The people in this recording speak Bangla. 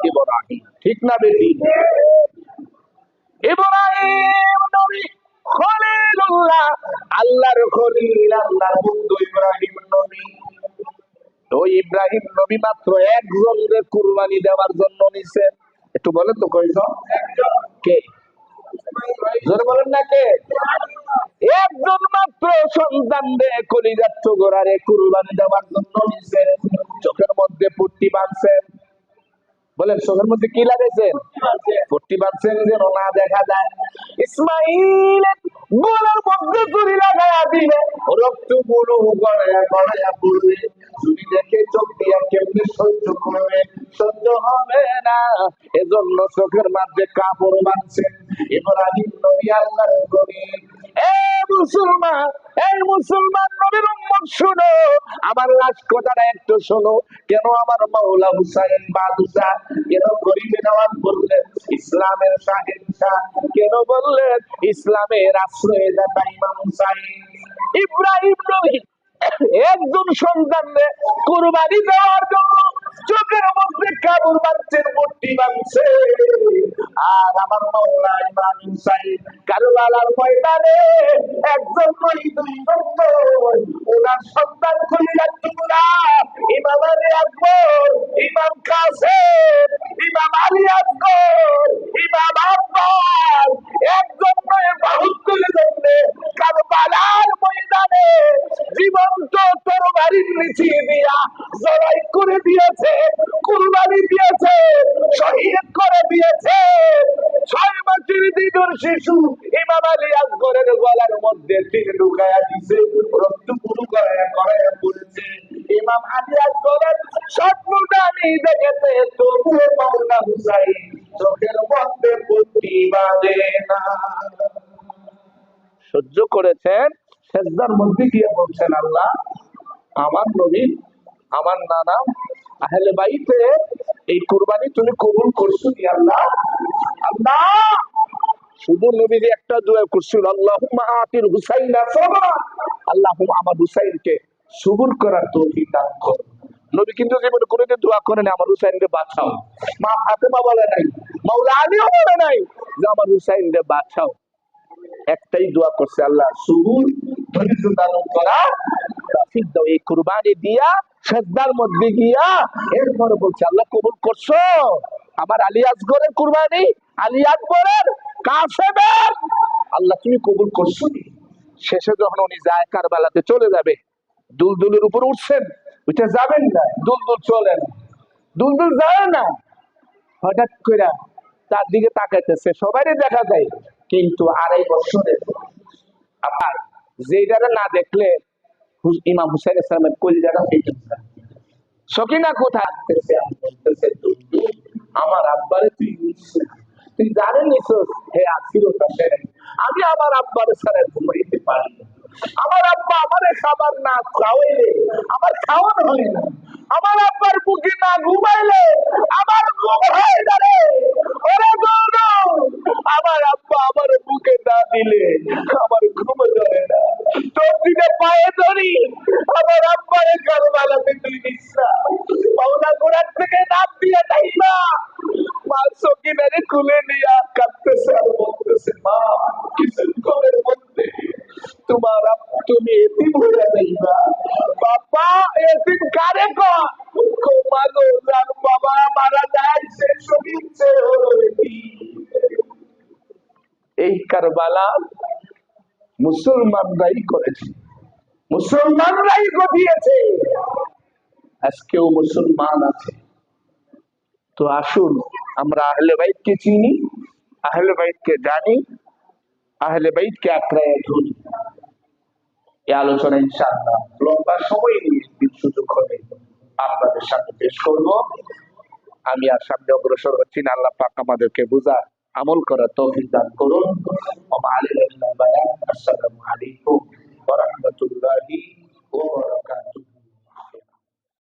ইব্রাহিম। ঠিক না বেটি? ইব্রাহিম নবী খলিলুল্লাহ, আল্লাহর খলিল, আল্লাহর বন্ধু ইব্রাহিম নবী। তো ইব্রাহিম নবী মাত্র একজনকে কুরবানি দেওয়ার জন্য নিছেন। একটু বলেন তো কয়জন? কে? জোরে বলেন না কে? একজন মাত্র সন্তান রে কলিজার টুকরারে কুরবানি দেওয়ার জন্য নিছেন। চোখের মধ্যে পট্টি বাঁধছেন। বলেন চোখের মধ্যে কি লাগাইছেন? পট্টি বাঁধছেন যেন না দেখা যায়। ইসমাইলের গলার মধ্যে চুরি লাগাইয়া দিলে রক্ত গুলো গড়াইয়া গড়াইয়া পড়বে। চুরি দেখে চোখ দিয়া কেমনে সহ্য করবে? সহ্য হবে না, এজন্য চোখের মধ্যে কাপড় বাঁধছেন। ইব্রাহিম নবী আল্লাহর খলিল। মুসলমান, এই মুসলমান নবীর উম্মত শুনো, আমার লাশ কথাটা একটু শোনো। কেন আমার মাওলা হুসাইন বাদশা, কেন গরিবে নওয়াজ বললেন ইসলামের শাহেনশাহ, কেন বললেন ইসলামের আশ্রয় দাতা ইমাম হুসাইন? ইব্রাহিম নবী একজন সন্তানকে কুরবানি দেওয়ার জন্য চোখের মধ্যে কাপড় বাঁধছেন, পট্টি বাঁধছে। আর আমার মাওলা ইমাম হুসাইন কারবালার ময়দানে একজন নয়, দুইজন নয়, ওনার সন্তান কলিজার টুকরা ইমাম আলী আকবর, ইমাম কাসেম, ইমাম আলী আকবর, ইমাম আব্বাস, একজন নয় বহুত কলিজার কারবালার ময়দানে জীবন্ত তরবারির নিচে দিয়া জবাই করে দিয়েছে, কুরবানি দিয়েছে, শহীদ করে দিয়েছে। 6 মাসের দিনের শিশু ইমাম আলী আকবরের গলার মধ্যে তীর ঢুকাইয়া দিয়েছে, রক্ত পুরু করাইয়া করাইয়া পড়েছে। ইমাম আলী আকবরের স্বপ্নটা আমি দেখেছে, তবুও মাওলা হুসাইন চোখের মধ্যে পট্টি বাঁধে না। সহ্য করেছেন। সেজদার মধ্যে গিয়ে বলছেন, আল্লাহ আমার নবী, আমার নানা আহলে বাইতে এই কুরবানি তুমি কবুল করছো কি আল্লাহ? আল্লাহ শুধু নবীজি একটা দোয়া করছিল, আল্লাহুম্মা আতিল হুসাইনা সাবরা, আল্লাহুম্মা আমার হুসাইনকে সবুর করার তৌফিক দান করো। নবী কিন্তু জীবনে কোনোদিন দোয়া করেন আমার হুসাইনকে বাঁচাও। মা ফাতেমা বলে নাই, মাওলা আলীও বলে নাই যে আমার হুসাইনকে বাঁচাও। একটাই দোয়া করছে, আল্লাহ সবুর ধৈর্য দান করা তৌফিক দাও। এই কুরবানি দিয়া সেজদার মধ্যে গিয়া এরপরে বলছে, আল্লাহ কবুল করছো আমার আলী আসগরের কুরবানি, আলী আকবরের, কাসেমের, আল্লাহ তুমি কবুল করছো। শেষে যখন উনি যায় কারবালাতে চলে যাবে, দুলদুলের উপর উঠছেন, উঠে যাবেন না, দুলদুল চলেন, দুলদুল যায় না। হঠাৎ করে তার দিকে তাকাইতেছে, সবারই দেখা যায়, কিন্তু 2.5 বছরের আবার যেটারে না দেখলে ইমাম হুসাইন ইসলামের কলিজাটা ফেটে যায়। সকিনা কোথায় আসতেছে? আমার আব্বারে তুই তুই জানেন হে আসিরতা সেরেন, আমি আমার আব্বারে ছাড়া ঘুমাইতে পারি না। আমার আব্বা আমারে খাবার না খাওয়াইলে আমার খাওয়ানো হয় না। আমার আব্বার বুকে না ঘুমাইলে আমার ঘুম হয় না রে। ওরে গৌর, আমার আব্বা আমার বুকে না দিলে আমার ঘুম ধরে না। তোর দিকে পায়ে ধরি, আমার আব্বারে কারবালাতে তুই নিস না। পাওনা গোড়ার থেকে নাম দিয়ে তাই না, মা সকিনারে কুলে নিয়ে কাঁদতেছে আর বলতেছে, মা কিছুক্ষণের মধ্যে তোমার তুমি এতিম হয়ে যাইবা। বাবা এতিম কারে মাগো, যার বাবা মারা যায় সে শহীদ, সে হলো এই কারবালা মুসলমানরাই করেছে, মুসলমানরাই ঘটিয়েছে। আজকেও মুসলমান আছে। তো আসুন আমরা আহলে বাইতকে চিনি, আহলে বাইতকে জানি, আহলে বাইতকে আঁকড়ায় ধরি। এই আলোচনা ইনশাআল্লাহ লম্বা সময় নিয়ে সুযোগ হবে আপনাদের সামনে পেশ করব। আমি আর সামনে অগ্রসর হচ্ছি না। আল্লাহ পাক আমাদেরকে বুঝা আমল করার তৌফিক দান করুন। আসসালামু আলাইকুম ওয়া রাহমাতুল্লাহি ওয়া বারাকাতুহু।